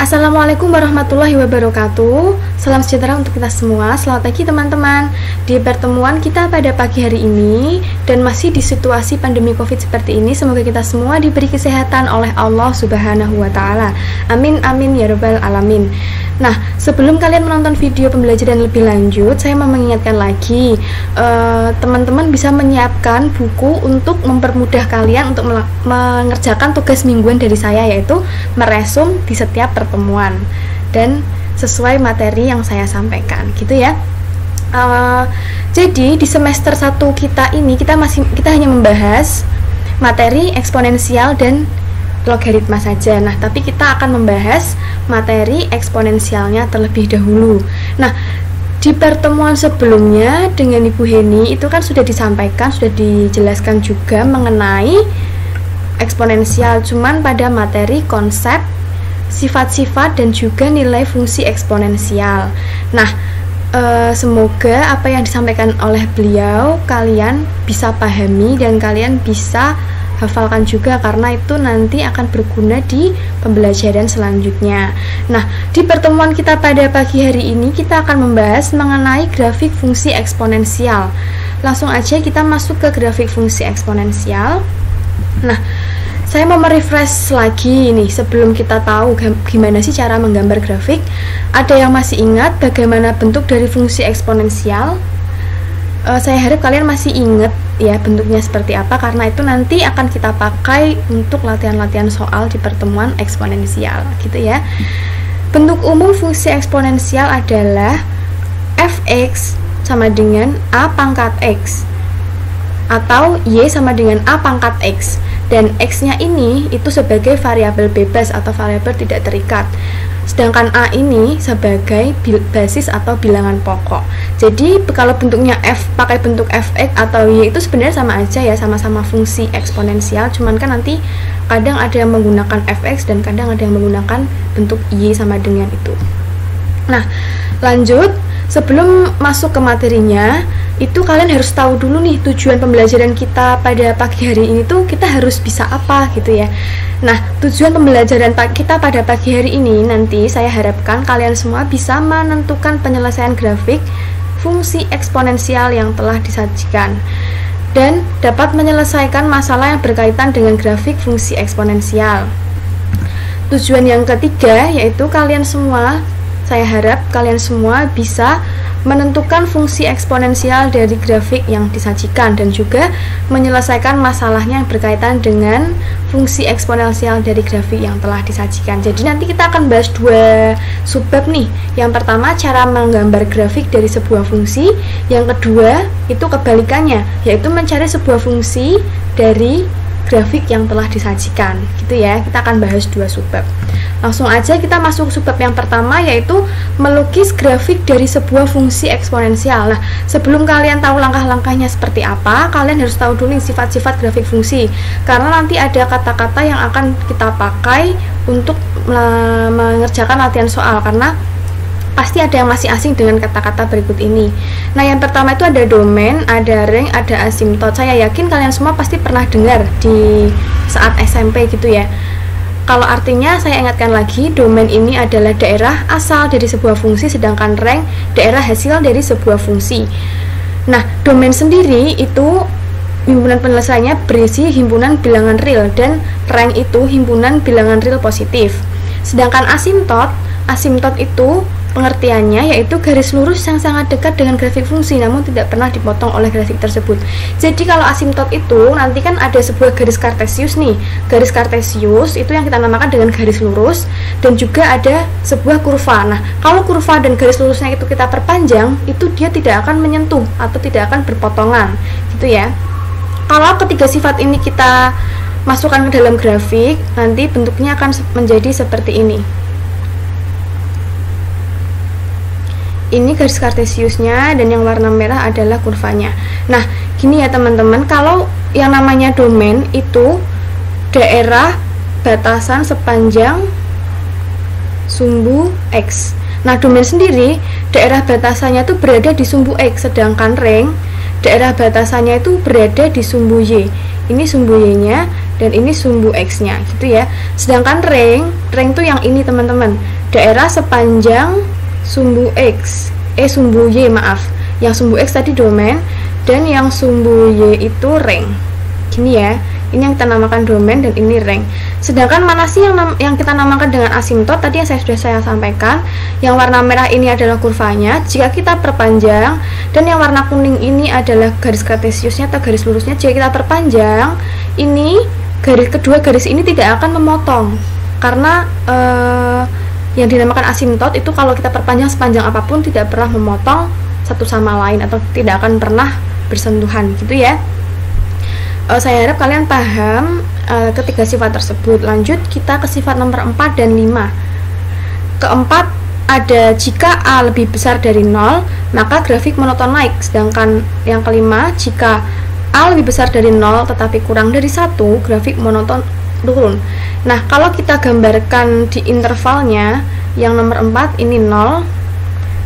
Assalamualaikum warahmatullahi wabarakatuh. Salam sejahtera untuk kita semua. Selamat pagi teman-teman. Di pertemuan kita pada pagi hari ini dan masih di situasi pandemi Covid seperti ini, semoga kita semua diberi kesehatan oleh Allah Subhanahu wa taala. Amin amin ya rabbal alamin. Nah, sebelum kalian menonton video pembelajaran lebih lanjut, saya mau mengingatkan lagi, teman-teman bisa menyiapkan buku untuk mempermudah kalian untuk mengerjakan tugas mingguan dari saya, yaitu meresum di setiap pertemuan dan sesuai materi yang saya sampaikan, gitu ya. Jadi di semester 1 kita ini kita hanya membahas materi eksponensial dan logaritma saja. Nah, tapi kita akan membahas materi eksponensialnya terlebih dahulu. Nah, di pertemuan sebelumnya dengan Ibu Heni itu kan sudah disampaikan, sudah dijelaskan juga mengenai eksponensial, cuman pada materi konsep, sifat-sifat dan juga nilai fungsi eksponensial. Nah, semoga apa yang disampaikan oleh beliau kalian bisa pahami dan kalian bisa hafalkan juga, karena itu nanti akan berguna di pembelajaran selanjutnya. Nah, di pertemuan kita pada pagi hari ini kita akan membahas mengenai grafik fungsi eksponensial. Langsung aja kita masuk ke grafik fungsi eksponensial. Nah, saya mau merefresh lagi nih sebelum kita tahu gimana sih cara menggambar grafik. Ada yang masih ingat bagaimana bentuk dari fungsi eksponensial? Saya harap kalian masih ingat ya bentuknya seperti apa, karena itu nanti akan kita pakai untuk latihan-latihan soal di pertemuan eksponensial, gitu ya. Bentuk umum fungsi eksponensial adalah fx sama dengan a pangkat x atau y sama dengan a pangkat x, dan x-nya ini itu sebagai variabel bebas atau variabel tidak terikat, sedangkan a ini sebagai basis atau bilangan pokok. Jadi kalau bentuknya f pakai bentuk fx atau y itu sebenarnya sama aja ya, sama-sama fungsi eksponensial, cuman kan nanti kadang ada yang menggunakan fx dan kadang ada yang menggunakan bentuk y sama dengan itu. Nah, lanjut, sebelum masuk ke materinya, itu kalian harus tahu dulu nih tujuan pembelajaran kita pada pagi hari ini tuh kita harus bisa apa, gitu ya. Nah, tujuan pembelajaran kita pada pagi hari ini nanti saya harapkan kalian semua bisa menentukan penyelesaian grafik fungsi eksponensial yang telah disajikan dan dapat menyelesaikan masalah yang berkaitan dengan grafik fungsi eksponensial. Tujuan yang ketiga yaitu saya harap kalian semua bisa menentukan fungsi eksponensial dari grafik yang disajikan dan juga menyelesaikan masalahnya yang berkaitan dengan fungsi eksponensial dari grafik yang telah disajikan. Jadi nanti kita akan bahas dua subbab nih. Yang pertama, cara menggambar grafik dari sebuah fungsi. Yang kedua, itu kebalikannya, yaitu mencari sebuah fungsi dari grafik yang telah disajikan, gitu ya. Kita akan bahas dua subbab. Langsung aja kita masuk subbab yang pertama, yaitu melukis grafik dari sebuah fungsi eksponensial. Nah, sebelum kalian tahu langkah-langkahnya seperti apa, kalian harus tahu dulu sifat-sifat grafik fungsi, karena nanti ada kata-kata yang akan kita pakai untuk mengerjakan latihan soal, karena pasti ada yang masih asing dengan kata-kata berikut ini. Nah, yang pertama itu ada domain, ada range, ada asimtot. Saya yakin kalian semua pasti pernah dengar di saat SMP gitu ya. Kalau artinya saya ingatkan lagi, domain ini adalah daerah asal dari sebuah fungsi, sedangkan range daerah hasil dari sebuah fungsi. Nah, domain sendiri itu himpunan penyelesaiannya berisi himpunan bilangan real, dan range itu himpunan bilangan real positif. Sedangkan asimtot itu pengertiannya yaitu garis lurus yang sangat dekat dengan grafik fungsi namun tidak pernah dipotong oleh grafik tersebut. Jadi kalau asimtot itu nanti kan ada sebuah garis kartesius nih. Garis kartesius itu yang kita namakan dengan garis lurus, dan juga ada sebuah kurva. Nah, kalau kurva dan garis lurusnya itu kita perpanjang, itu dia tidak akan menyentuh atau tidak akan berpotongan, gitu ya. Kalau ketiga sifat ini kita masukkan ke dalam grafik, nanti bentuknya akan menjadi seperti ini. Ini garis kartesiusnya dan yang warna merah adalah kurvanya. Nah, gini ya teman-teman, kalau yang namanya domain itu daerah batasan sepanjang sumbu X. Nah, domain sendiri daerah batasannya itu berada di sumbu X, sedangkan range daerah batasannya itu berada di sumbu Y. Ini sumbu Y-nya dan ini sumbu X-nya, gitu ya. Sedangkan range itu yang ini teman-teman. daerah sepanjang sumbu sumbu Y, maaf. Yang sumbu X tadi domain dan yang sumbu Y itu rank. Gini ya. Ini yang kita namakan domain dan ini rank. Sedangkan mana sih yang kita namakan dengan asimtot? Tadi yang sudah saya sampaikan, yang warna merah ini adalah kurvanya jika kita perpanjang, dan yang warna kuning ini adalah garis kartesiusnya atau garis lurusnya. Jika kita perpanjang, ini kedua garis ini tidak akan memotong, karena yang dinamakan asimtot itu kalau kita perpanjang sepanjang apapun tidak pernah memotong satu sama lain atau tidak akan pernah bersentuhan, gitu ya. Saya harap kalian paham ketiga sifat tersebut. Lanjut kita ke sifat nomor 4 dan 5. Keempat ada jika A lebih besar dari 0 maka grafik monoton naik. Sedangkan yang kelima, jika A lebih besar dari 0 tetapi kurang dari 1, grafik monoton turun. Nah, kalau kita gambarkan di intervalnya, yang nomor 4 ini 0,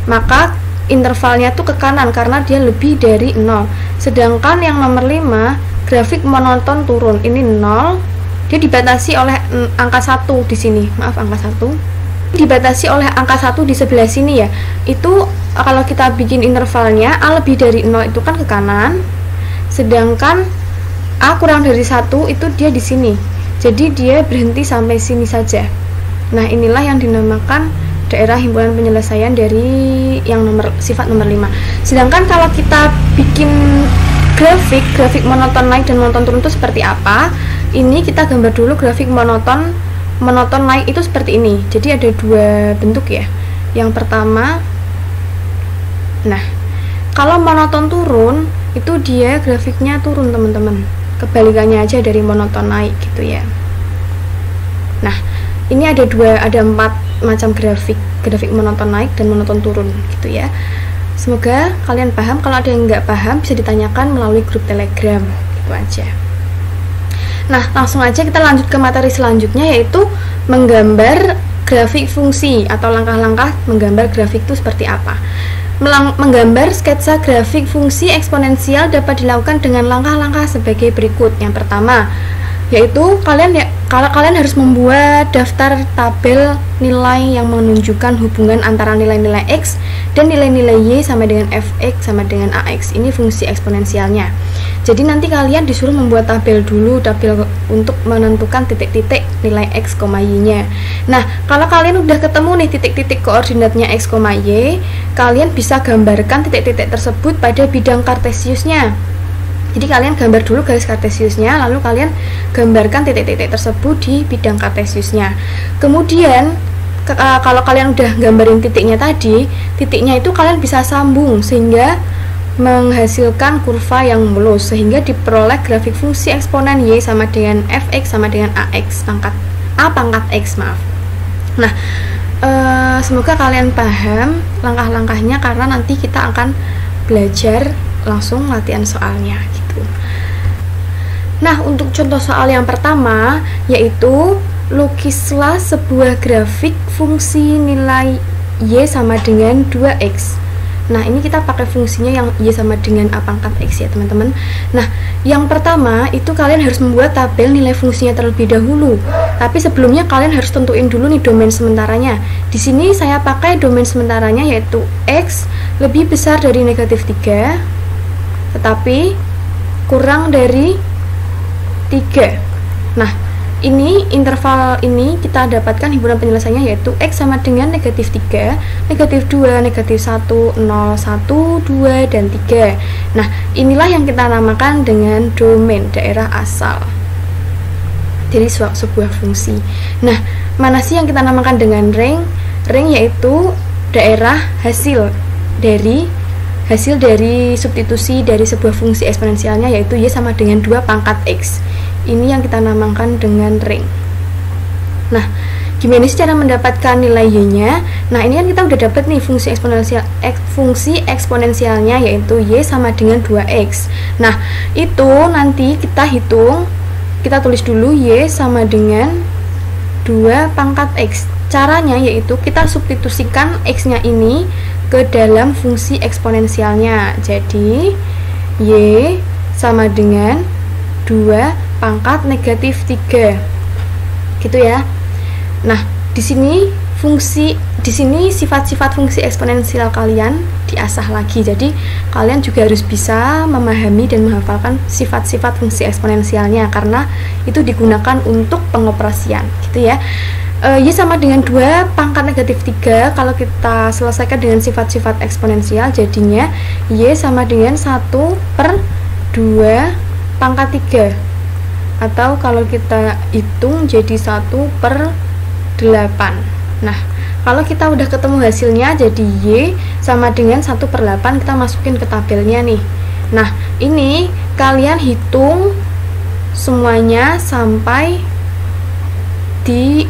maka intervalnya tuh ke kanan karena dia lebih dari 0. Sedangkan yang nomor 5 grafik monoton turun, ini 0, dia dibatasi oleh angka 1 di sini, maaf angka 1 dibatasi oleh angka 1 di sebelah sini ya. Itu kalau kita bikin intervalnya A lebih dari 0 itu kan ke kanan, sedangkan A kurang dari 1 itu dia di sini, jadi dia berhenti sampai sini saja. Nah, inilah yang dinamakan daerah himpunan penyelesaian dari yang sifat nomor 5. Sedangkan kalau kita bikin grafik monoton naik dan monoton turun itu seperti apa? Ini kita gambar dulu grafik monoton naik itu seperti ini. Jadi ada dua bentuk ya. Yang pertama, nah, kalau monoton turun itu dia grafiknya turun teman-teman. Kebalikannya aja dari monoton naik gitu ya. Nah, ini ada 4 macam grafik monoton naik dan monoton turun gitu ya. Semoga kalian paham. Kalau ada yang nggak paham bisa ditanyakan melalui grup Telegram, gitu aja. Nah, langsung aja kita lanjut ke materi selanjutnya, yaitu menggambar grafik fungsi atau langkah-langkah menggambar grafik itu seperti apa. Menggambar sketsa grafik fungsi eksponensial dapat dilakukan dengan langkah-langkah sebagai berikut. Yang pertama, yaitu kalau kalian harus membuat daftar tabel nilai yang menunjukkan hubungan antara nilai-nilai X dan nilai-nilai Y sama dengan Fx sama dengan Ax. Ini fungsi eksponensialnya. Jadi nanti kalian disuruh membuat tabel dulu, tabel untuk menentukan titik-titik nilai X, Y-nya. Nah, kalau kalian udah ketemu nih titik-titik koordinatnya X, Y, kalian bisa gambarkan titik-titik tersebut pada bidang kartesiusnya. Jadi kalian gambar dulu garis kartesiusnya, lalu kalian gambarkan titik-titik tersebut di bidang kartesiusnya. Kemudian kalau kalian udah gambarin titiknya tadi, titiknya itu kalian bisa sambung sehingga menghasilkan kurva yang mulus, sehingga diperoleh grafik fungsi eksponen Y sama dengan Fx sama dengan Ax pangkat A pangkat X, maaf. Nah, semoga kalian paham langkah-langkahnya karena nanti kita akan belajar langsung latihan soalnya gitu. Nah, untuk contoh soal yang pertama yaitu lukislah sebuah grafik fungsi nilai Y sama dengan 2X. Nah, ini kita pakai fungsinya yang Y sama dengan A pangkat X ya teman-teman. Nah, yang pertama itu kalian harus membuat tabel nilai fungsinya terlebih dahulu. Tapi sebelumnya kalian harus tentuin dulu nih domain sementaranya. Di sini saya pakai domain sementaranya yaitu X lebih besar dari negatif 3 tetapi kurang dari 3. Nah, ini interval ini kita dapatkan himpunan penyelesaiannya yaitu X sama dengan negatif 3, negatif 2, negatif 1, 0, 1, 2, dan 3. Nah, inilah yang kita namakan dengan domain, daerah asal dari sebuah fungsi. Nah, mana sih yang kita namakan dengan rank? Rank yaitu daerah hasil dari substitusi dari sebuah fungsi eksponensialnya yaitu Y sama dengan 2 pangkat X. Ini yang kita namakan dengan rank. Nah, gimana sih cara mendapatkan nilai Y-nya? Nah, ini kan kita udah dapat nih fungsi eksponensialnya yaitu Y sama dengan 2X. Nah, itu nanti kita hitung, kita tulis dulu Y sama dengan 2 pangkat X. Caranya yaitu kita substitusikan X-nya ini ke dalam fungsi eksponensialnya. Jadi Y sama dengan 2 pangkat negatif 3 gitu ya. Nah, di sini fungsi di sini, sifat-sifat fungsi eksponensial kalian diasah lagi. Jadi kalian juga harus bisa memahami dan menghafalkan sifat-sifat fungsi eksponensialnya, karena itu digunakan untuk pengoperasian gitu ya. Y sama dengan 2 pangkat negatif 3. Kalau kita selesaikan dengan sifat-sifat eksponensial, jadinya Y sama dengan 1/2 pangkat 3, atau kalau kita hitung jadi 1/8. Nah, kalau kita udah ketemu hasilnya, jadi Y sama dengan 1/8, kita masukin ke tabelnya nih. Nah, ini kalian hitung semuanya sampai di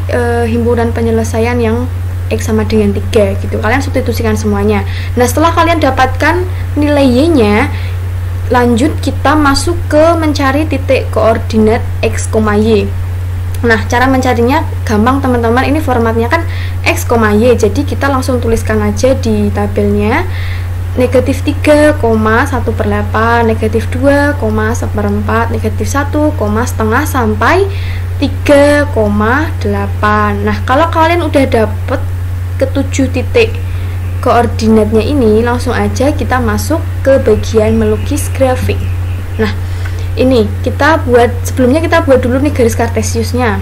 himpunan penyelesaian yang X sama dengan 3 gitu. Kalian substitusikan semuanya. Nah, setelah kalian dapatkan nilai Y-nya, lanjut kita masuk ke mencari titik koordinat X, Y. Nah, cara mencarinya gampang teman-teman, ini formatnya kan X, Y, jadi kita langsung tuliskan aja di tabelnya negatif 3,1/8, negatif 2,1/4, negatif 1,5 sampai 3,8. Nah, kalau kalian udah dapet ke-7 titik koordinatnya ini, langsung aja kita masuk ke bagian melukis grafik. Nah, ini kita buat, sebelumnya kita buat dulu nih garis kartesiusnya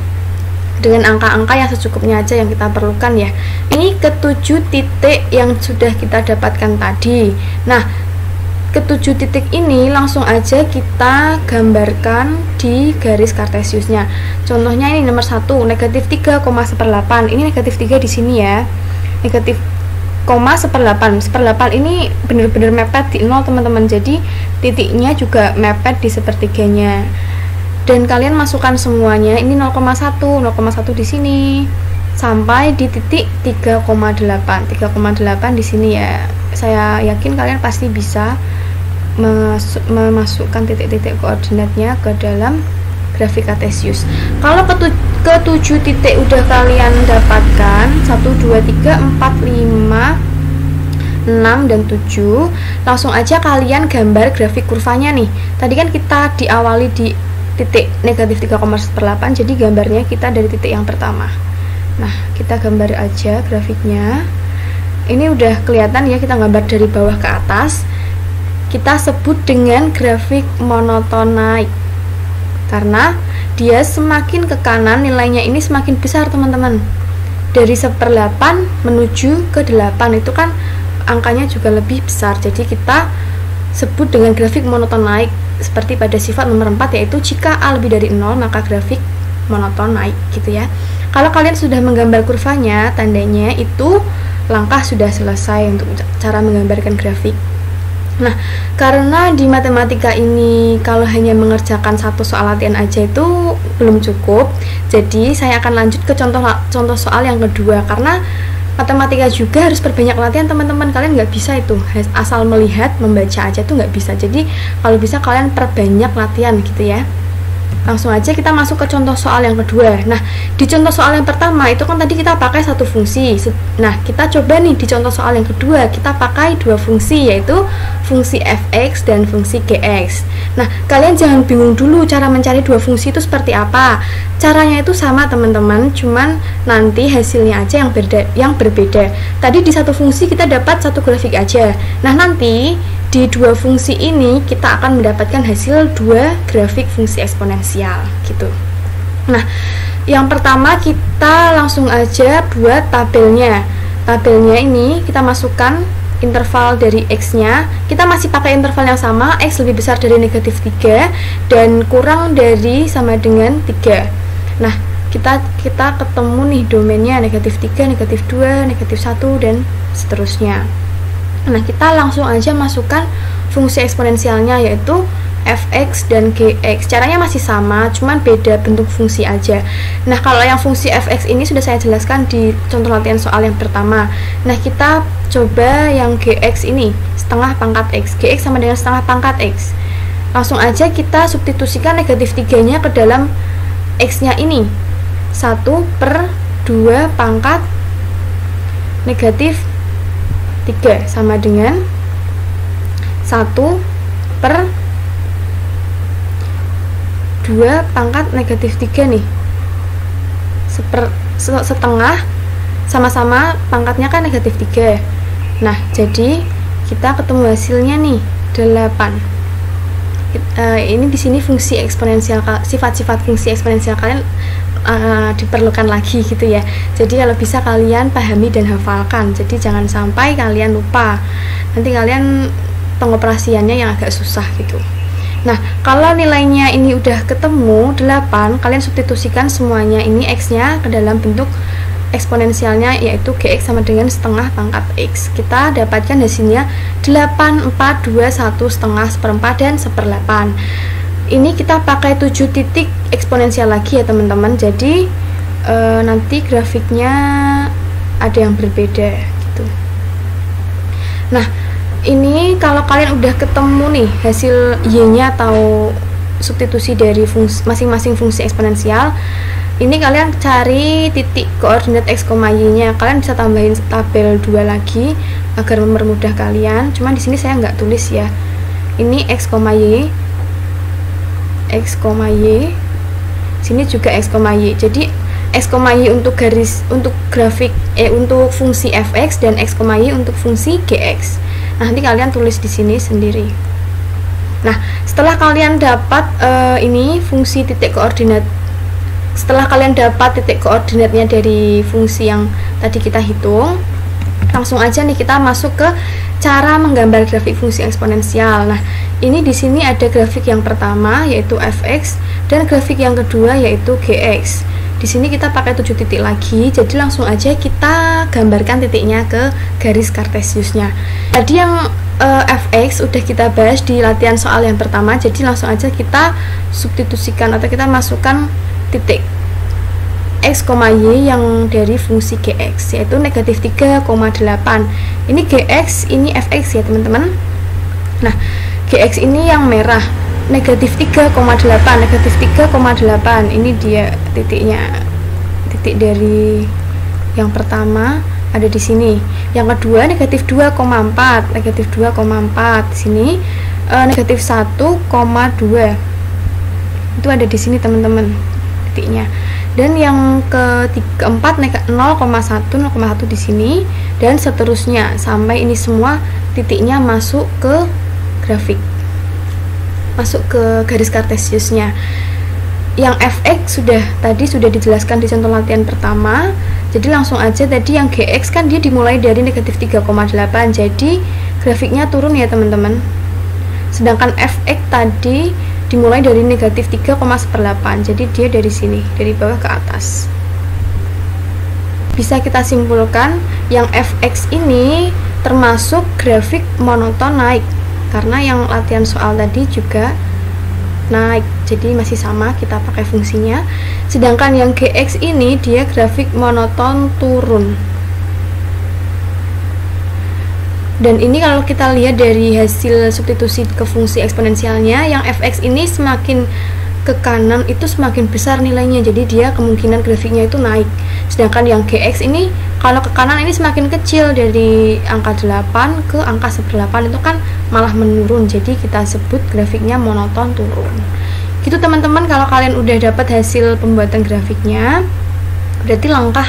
dengan angka-angka yang secukupnya aja yang kita perlukan ya. Ini ke-7 titik yang sudah kita dapatkan tadi. Nah, ke-7 titik ini langsung aja kita gambarkan di garis kartesiusnya. Contohnya ini nomor 1, negatif 3,1/8. Ini negatif 3 di sini ya. Negatif 1/8 ini benar-benar mepet di 0 teman-teman, jadi titiknya juga mepet di sepertiganya. Dan kalian masukkan semuanya, ini 0,1 di sini sampai di titik 3,8 di sini ya. Saya yakin kalian pasti bisa memasukkan titik-titik koordinatnya ke dalam grafik kartesius. Kalau ke-7 titik udah kalian dapatkan 1, 2, 3, 4, 5, 6 dan 7, langsung aja kalian gambar grafik kurvanya nih. Tadi kan kita diawali di titik negatif 3,1/8, jadi gambarnya kita dari titik yang pertama. Nah, kita gambar aja grafiknya. Ini udah kelihatan ya, kita gambar dari bawah ke atas. Kita sebut dengan grafik monoton naik, karena dia semakin ke kanan nilainya ini semakin besar teman-teman. Dari 1/8 menuju ke 8 itu kan angkanya juga lebih besar, jadi kita sebut dengan grafik monoton naik. Seperti pada sifat nomor 4, yaitu jika A lebih dari 0 maka grafik monoton naik gitu ya. Kalau kalian sudah menggambar kurvanya, tandanya itu langkah sudah selesai untuk cara menggambarkan grafik. Nah, karena di matematika ini kalau hanya mengerjakan satu soal latihan aja itu belum cukup, jadi saya akan lanjut ke contoh soal yang kedua. Karena matematika juga harus perbanyak latihan teman-teman, kalian nggak bisa itu asal melihat membaca aja tuh nggak bisa. Jadi kalau bisa kalian perbanyak latihan gitu ya. Langsung aja kita masuk ke contoh soal yang kedua. Nah, di contoh soal yang pertama itu kan tadi kita pakai satu fungsi. Nah, kita coba nih di contoh soal yang kedua kita pakai 2 fungsi, yaitu fungsi fx dan fungsi gx. Nah, kalian jangan bingung dulu cara mencari 2 fungsi itu seperti apa. Caranya itu sama teman-teman, cuman nanti hasilnya aja yang berbeda. Tadi di satu fungsi kita dapat satu grafik aja. Nah, nanti di 2 fungsi ini kita akan mendapatkan hasil 2 grafik fungsi eksponensial gitu. Nah, yang pertama kita langsung aja buat tabelnya. Tabelnya ini kita masukkan interval dari x-nya. Kita masih pakai interval yang sama, x lebih besar dari negatif 3 dan kurang dari sama dengan 3. Nah, kita ketemu nih domainnya negatif 3, negatif 2, negatif 1 dan seterusnya. Nah, kita langsung aja masukkan fungsi eksponensialnya, yaitu fx dan gx. Caranya masih sama, cuman beda bentuk fungsi aja. Nah, kalau yang fungsi fx ini sudah saya jelaskan di contoh latihan soal yang pertama. Nah, kita coba yang gx ini, setengah pangkat x. Gx sama dengan setengah pangkat x. Langsung aja kita substitusikan negatif 3-nya ke dalam x-nya ini. 1/2 pangkat negatif 3 sama dengan 1/2 pangkat negatif 3 nih, setengah sama-sama pangkatnya kan negatif 3. Nah, jadi kita ketemu hasilnya nih 8. Ini di sini fungsi eksponensial, sifat-sifat fungsi eksponensial kalian diperlukan lagi gitu ya. Jadi kalau bisa kalian pahami dan hafalkan. Jadi jangan sampai kalian lupa. Nanti kalian pengoperasiannya yang agak susah gitu. Nah, kalau nilainya ini udah ketemu 8, kalian substitusikan semuanya ini x-nya ke dalam bentuk eksponensialnya, yaitu gx sama dengan setengah pangkat x. Kita dapatkan hasilnya 8, 4, 2, 1, setengah, 1/4, dan 1/8. Ini kita pakai 7 titik eksponensial lagi ya teman-teman. Jadi nanti grafiknya ada yang berbeda gitu. Nah, ini kalau kalian udah ketemu nih hasil y-nya atau substitusi dari masing-masing fungsi eksponensial, ini kalian cari titik koordinat x, y-nya. Kalian bisa tambahin tabel 2 lagi agar mempermudah kalian. Cuman di sini saya nggak tulis ya. Ini x, y, x, y. Sini juga x, y. Jadi x, y untuk grafik untuk fungsi fx dan x, y untuk fungsi gx. Nah, nanti kalian tulis di sini sendiri. Nah, setelah kalian dapat ini fungsi titik koordinat, setelah kalian dapat titik koordinatnya dari fungsi yang tadi kita hitung, langsung aja nih kita masuk ke cara menggambar grafik fungsi eksponensial. Nah, ini di sini ada grafik yang pertama yaitu fx dan grafik yang kedua yaitu gx. Di sini kita pakai 7 titik lagi, jadi langsung aja kita gambarkan titiknya ke garis kartesiusnya. Tadi yang fx udah kita bahas di latihan soal yang pertama, jadi langsung aja kita substitusikan atau kita masukkan titik x, y yang dari fungsi gx, yaitu negatif 3,8. Ini gx, ini fx ya teman-teman. Nah, gx ini yang merah, negatif 3,8, negatif 3,8. Ini dia titiknya, titik dari yang pertama ada di sini. Yang kedua negatif 2,4, negatif 2,4 di sini, negatif 1,2 itu ada di sini teman-teman titiknya. Dan yang keempat 0,1 di sini dan seterusnya sampai ini semua titiknya masuk ke grafik, masuk ke garis kartesiusnya. Yang fx tadi sudah dijelaskan di contoh latihan pertama. Jadi langsung aja, tadi yang gx kan dia dimulai dari negatif 3,8, jadi grafiknya turun ya teman-teman. Sedangkan fx tadi dimulai dari negatif 3,18, jadi dia dari sini, dari bawah ke atas. Bisa kita simpulkan yang fx ini termasuk grafik monoton naik, karena yang latihan soal tadi juga naik, jadi masih sama kita pakai fungsinya. Sedangkan yang gx ini dia grafik monoton turun. Dan ini kalau kita lihat dari hasil substitusi ke fungsi eksponensialnya, yang fx ini semakin ke kanan itu semakin besar nilainya, jadi dia kemungkinan grafiknya itu naik. Sedangkan yang gx ini kalau ke kanan ini semakin kecil, dari angka 8 ke angka 1/8 itu kan malah menurun, jadi kita sebut grafiknya monoton turun. Gitu teman-teman, kalau kalian udah dapat hasil pembuatan grafiknya, berarti langkah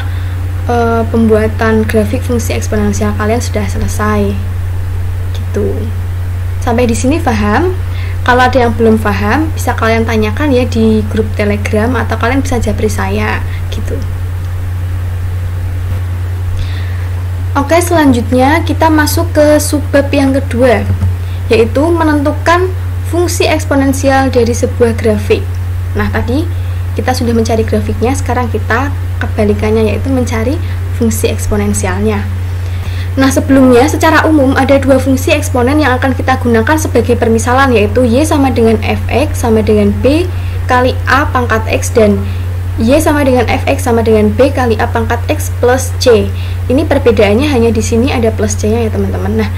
pembuatan grafik fungsi eksponensial kalian sudah selesai. Gitu. Sampai di sini paham? Kalau ada yang belum paham, bisa kalian tanyakan ya di grup Telegram atau kalian bisa japri saya gitu. Oke, selanjutnya kita masuk ke subbab yang kedua, yaitu menentukan fungsi eksponensial dari sebuah grafik. Nah, tadi kita sudah mencari grafiknya, sekarang kita kebalikannya, yaitu mencari fungsi eksponensialnya. Nah, sebelumnya secara umum ada dua fungsi eksponen yang akan kita gunakan sebagai permisalan, yaitu y sama dengan fx sama dengan b kali a pangkat x, dan y sama dengan fx sama dengan b kali a pangkat x plus c. Ini perbedaannya hanya di sini ada plus c-nya ya teman-teman. Nah,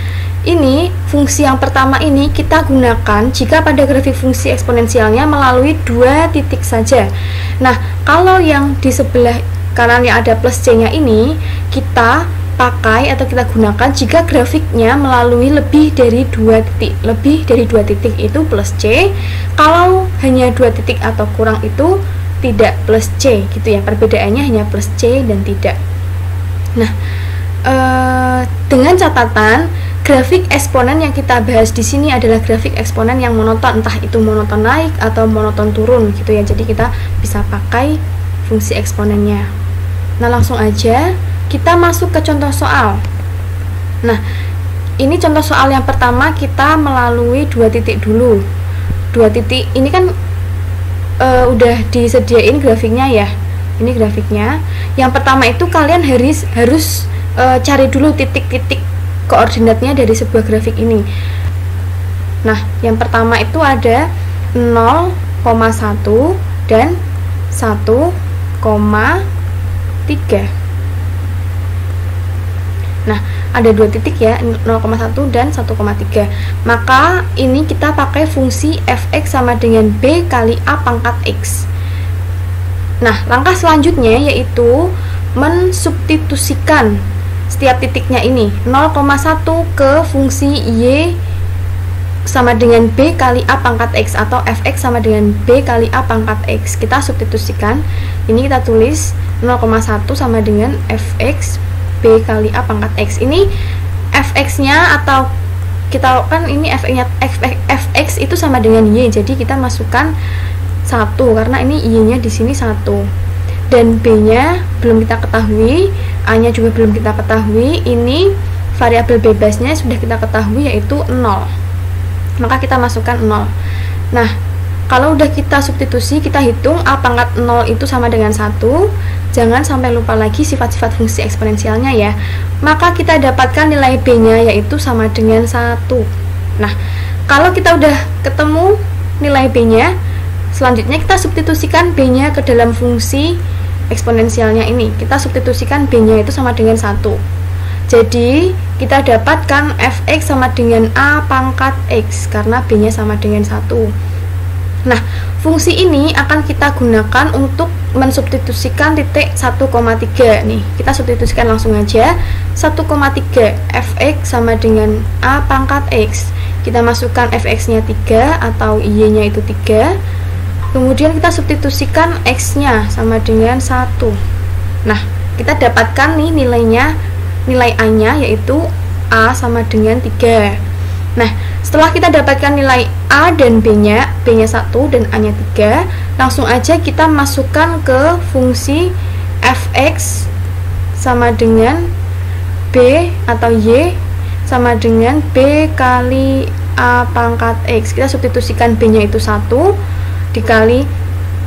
ini fungsi yang pertama ini kita gunakan jika pada grafik fungsi eksponensialnya melalui dua titik saja. Nah, kalau yang di sebelah kanan yang ada plus c-nya ini kita pakai atau kita gunakan jika grafiknya melalui lebih dari dua titik. Lebih dari dua titik itu plus c. Kalau hanya dua titik atau kurang itu tidak plus c gitu ya. Perbedaannya hanya plus c dan tidak. Nah, dengan catatan grafik eksponen yang kita bahas di sini adalah grafik eksponen yang monoton, entah itu monoton naik atau monoton turun gitu ya. Jadi kita bisa pakai fungsi eksponennya. Nah, langsung aja kita masuk ke contoh soal. Nah, ini contoh soal yang pertama kita melalui 2 titik dulu. 2 titik ini kan udah disediain grafiknya ya. Ini grafiknya. Yang pertama itu kalian harus cari dulu titik-titik koordinatnya dari sebuah grafik ini. Nah, yang pertama itu ada 0,1 dan 1,3. Nah, ada 2 titik ya, 0,1 dan 1,3. Maka ini kita pakai fungsi fx sama dengan b kali a pangkat x. Nah, langkah selanjutnya yaitu mensubstitusikan setiap titiknya ini 0,1 ke fungsi y sama dengan b kali a pangkat x atau fx sama dengan b kali a pangkat x. Kita substitusikan, ini kita tulis 0,1 sama dengan fx b kali a pangkat x. Ini fx nya atau kita kan ini fx itu sama dengan y, jadi kita masukkan 1 karena ini y nya di sini 1 dan b nya belum kita ketahui, a nya juga belum kita ketahui. Ini variabel bebasnya sudah kita ketahui yaitu 0, maka kita masukkan 0. Nah, kalau udah kita substitusi, kita hitung a pangkat 0 itu sama dengan 1. Jangan sampai lupa lagi sifat-sifat fungsi eksponensialnya ya. Maka kita dapatkan nilai b nya yaitu sama dengan 1. Nah, kalau kita udah ketemu nilai b nya, selanjutnya kita substitusikan b nya ke dalam fungsi eksponensialnya ini. Kita substitusikan b nya itu sama dengan 1. Jadi kita dapatkan fx sama dengan a pangkat x karena b nya sama dengan 1. Nah, fungsi ini akan kita gunakan untuk mensubstitusikan titik 1,3 nih. Kita substitusikan langsung aja. 1,3 fx sama dengan a pangkat x. Kita masukkan fx nya 3 atau y nya itu 3. Kemudian kita substitusikan x nya sama dengan 1. Nah, kita dapatkan nih nilai a nya yaitu a sama dengan 3. Nah, setelah kita dapatkan nilai a dan b nya 1 dan a nya 3, langsung aja kita masukkan ke fungsi fx sama dengan b atau y sama dengan b kali a pangkat x. Kita substitusikan b nya itu 1 dikali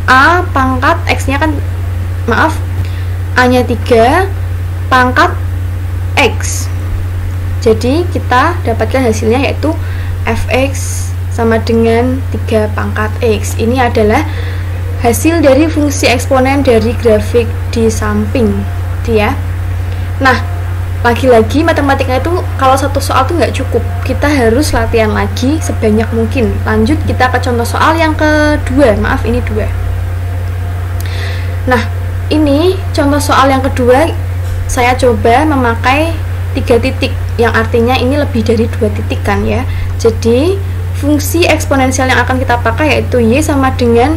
a pangkat x nya kan, maaf, a nya 3 pangkat x. Jadi kita dapatkan hasilnya yaitu fx sama dengan 3 pangkat x. Ini adalah hasil dari fungsi eksponen dari grafik di samping dia. Nah, lagi-lagi matematika itu kalau satu soal itu nggak cukup, kita harus latihan lagi sebanyak mungkin. Lanjut kita ke contoh soal yang kedua. Maaf, ini 2. Nah, ini contoh soal yang kedua. Saya coba memakai 3 titik, yang artinya ini lebih dari 2 titik kan ya. Jadi fungsi eksponensial yang akan kita pakai yaitu y sama dengan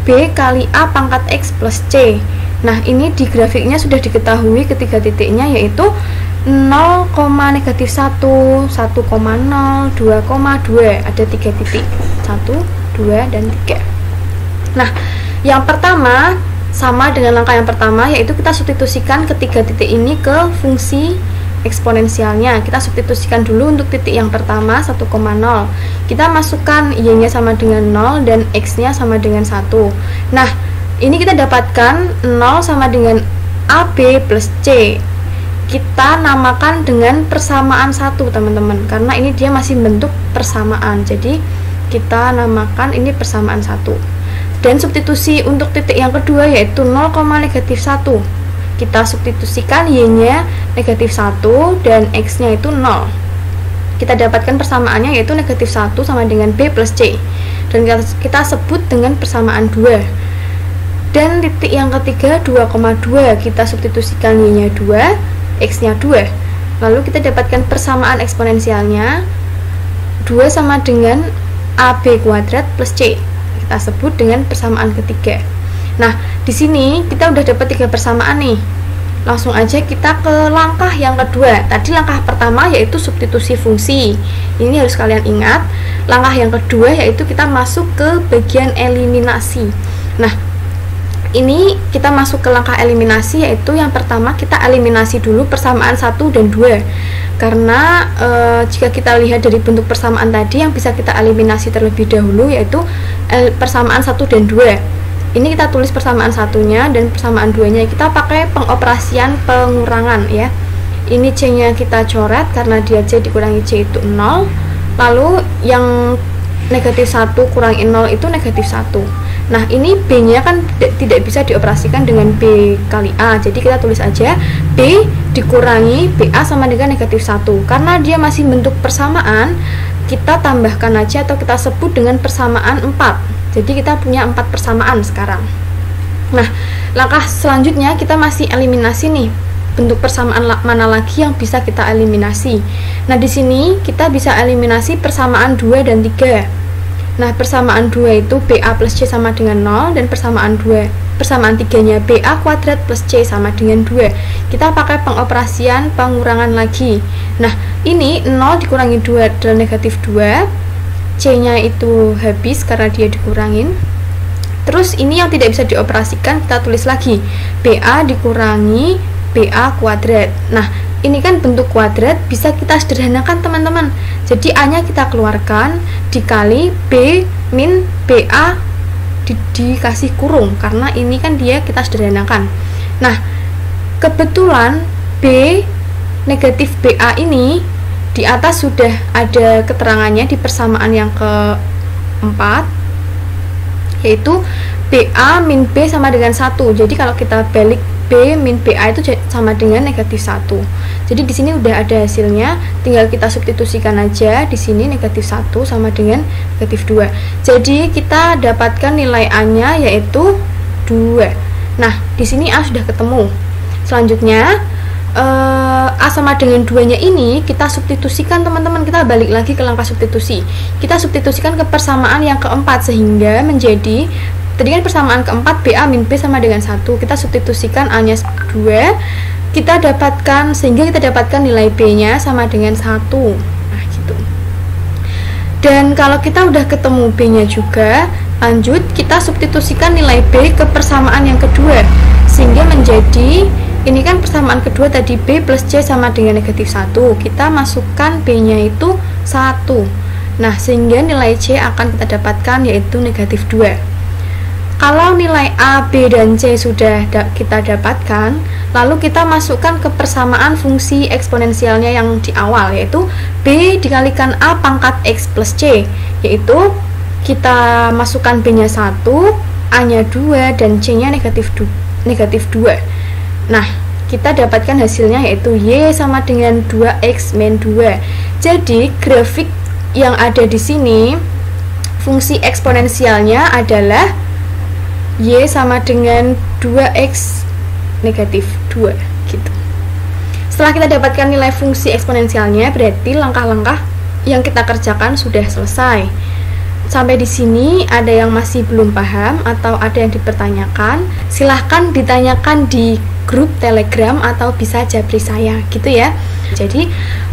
b kali a pangkat x plus c. Nah, ini di grafiknya sudah diketahui ketiga titiknya yaitu 0, -1, 1,0, 2,2. Ada 3 titik, 1, 2, dan 3. Nah, yang pertama sama dengan langkah yang pertama, yaitu kita substitusikan ketiga titik ini ke fungsi eksponensialnya. Kita substitusikan dulu untuk titik yang pertama 1,0. Kita masukkan y-nya sama dengan 0 dan x-nya sama dengan 1. Nah, ini kita dapatkan 0 sama dengan AB plus C. Kita namakan dengan persamaan 1, teman-teman, karena ini dia masih bentuk persamaan. Jadi kita namakan ini persamaan 1. Dan substitusi untuk titik yang kedua yaitu 0, -1. Kita substitusikan y-nya negatif 1 dan x-nya itu 0. Kita dapatkan persamaannya yaitu negatif 1 sama dengan b plus c. Dan kita sebut dengan persamaan 2. Dan titik yang ketiga 2,2. Kita substitusikan y-nya 2, x-nya 2. Lalu kita dapatkan persamaan eksponensialnya 2 sama dengan ab kuadrat plus c. Kita sebut dengan persamaan ketiga. Nah, di sini kita udah dapat 3 persamaan nih. Langsung aja kita ke langkah yang kedua. Tadi langkah pertama yaitu substitusi fungsi. Ini harus kalian ingat. Langkah yang kedua yaitu kita masuk ke bagian eliminasi. Nah, ini kita masuk ke langkah eliminasi, yaitu yang pertama kita eliminasi dulu persamaan 1 dan 2. Karena jika kita lihat dari bentuk persamaan tadi, yang bisa kita eliminasi terlebih dahulu yaitu persamaan 1 dan 2. Ini kita tulis persamaan satunya dan persamaan 2-nya kita pakai pengoperasian pengurangan ya. Ini C-nya kita coret karena dia C dikurangi C itu 0. Lalu yang negatif 1 kurangi 0 itu negatif 1. Nah, ini B-nya kan tidak bisa dioperasikan dengan B kali A. Jadi kita tulis aja B dikurangi BA sama dengan negatif 1. Karena dia masih bentuk persamaan, kita tambahkan aja atau kita sebut dengan persamaan 4. Jadi kita punya 4 persamaan sekarang. Nah, langkah selanjutnya kita masih eliminasi nih. Bentuk persamaan mana lagi yang bisa kita eliminasi? Nah, di sini kita bisa eliminasi persamaan 2 dan 3. Nah, persamaan 2 itu BA plus C sama dengan 0, dan persamaan 3-nya BA kuadrat plus C sama dengan 2. Kita pakai pengoperasian pengurangan lagi. Nah, ini 0 dikurangi 2 adalah negatif 2. C-nya itu habis karena dia dikurangin. Terus ini yang tidak bisa dioperasikan, kita tulis lagi BA dikurangi BA kuadrat. Nah, ini kan bentuk kuadrat, bisa kita sederhanakan teman-teman. Jadi A-nya kita keluarkan dikali B min BA dikasih kurung, karena ini kan dia kita sederhanakan. Nah, kebetulan B negatif BA ini di atas sudah ada keterangannya di persamaan yang keempat, yaitu BA min B sama dengan 1. Jadi kalau kita balik B min BA itu sama dengan negatif 1. Jadi di sini udah ada hasilnya, tinggal kita substitusikan aja. Di sini negatif 1 sama dengan negatif 2. Jadi kita dapatkan nilai A-nya yaitu 2. Nah, di sini A sudah ketemu. Selanjutnya A sama dengan 2-nya ini kita substitusikan teman-teman, kita balik lagi ke langkah substitusi. Kita substitusikan ke persamaan yang keempat sehingga menjadi, tadi kan persamaan keempat BA min B sama dengan 1, kita substitusikan A-nya 2, kita dapatkan, sehingga kita dapatkan nilai B-nya sama dengan 1. Nah, gitu. Dan kalau kita udah ketemu B-nya juga, lanjut kita substitusikan nilai B ke persamaan yang kedua, sehingga menjadi, ini kan persamaan kedua tadi B plus C sama dengan negatif 1. Kita masukkan B-nya itu 1. Nah, sehingga nilai C akan kita dapatkan yaitu negatif 2. Kalau nilai A, B, dan C sudah kita dapatkan, lalu kita masukkan ke persamaan fungsi eksponensialnya yang di awal, yaitu B dikalikan A pangkat X plus C. Yaitu kita masukkan B-nya 1, A-nya 2, dan C-nya negatif 2. Nah, kita dapatkan hasilnya yaitu Y sama dengan 2X min 2. Jadi, grafik yang ada di sini, fungsi eksponensialnya adalah Y sama dengan 2X negatif 2, gitu. Setelah kita dapatkan nilai fungsi eksponensialnya, berarti langkah-langkah yang kita kerjakan sudah selesai. Sampai di sini ada yang masih belum paham atau ada yang dipertanyakan, silahkan ditanyakan di grup Telegram atau bisa japri saya, gitu ya. Jadi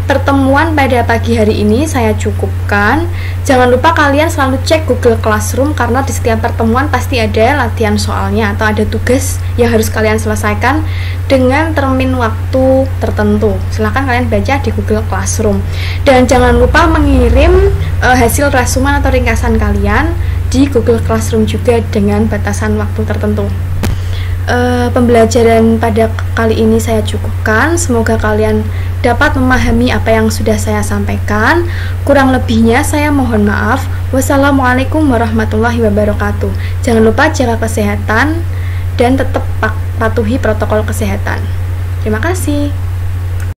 pertemuan pada pagi hari ini saya cukupkan. Jangan lupa kalian selalu cek Google Classroom, karena di setiap pertemuan pasti ada latihan soalnya atau ada tugas yang harus kalian selesaikan dengan termin waktu tertentu. Silahkan kalian baca di Google Classroom. Dan jangan lupa mengirim hasil rasuman atau ringkasan kalian di Google Classroom juga dengan batasan waktu tertentu. Pembelajaran pada kali ini saya cukupkan. Semoga kalian dapat memahami apa yang sudah saya sampaikan. Kurang lebihnya saya mohon maaf. Wassalamualaikum warahmatullahi wabarakatuh. Jangan lupa jaga kesehatan dan tetap patuhi protokol kesehatan. Terima kasih.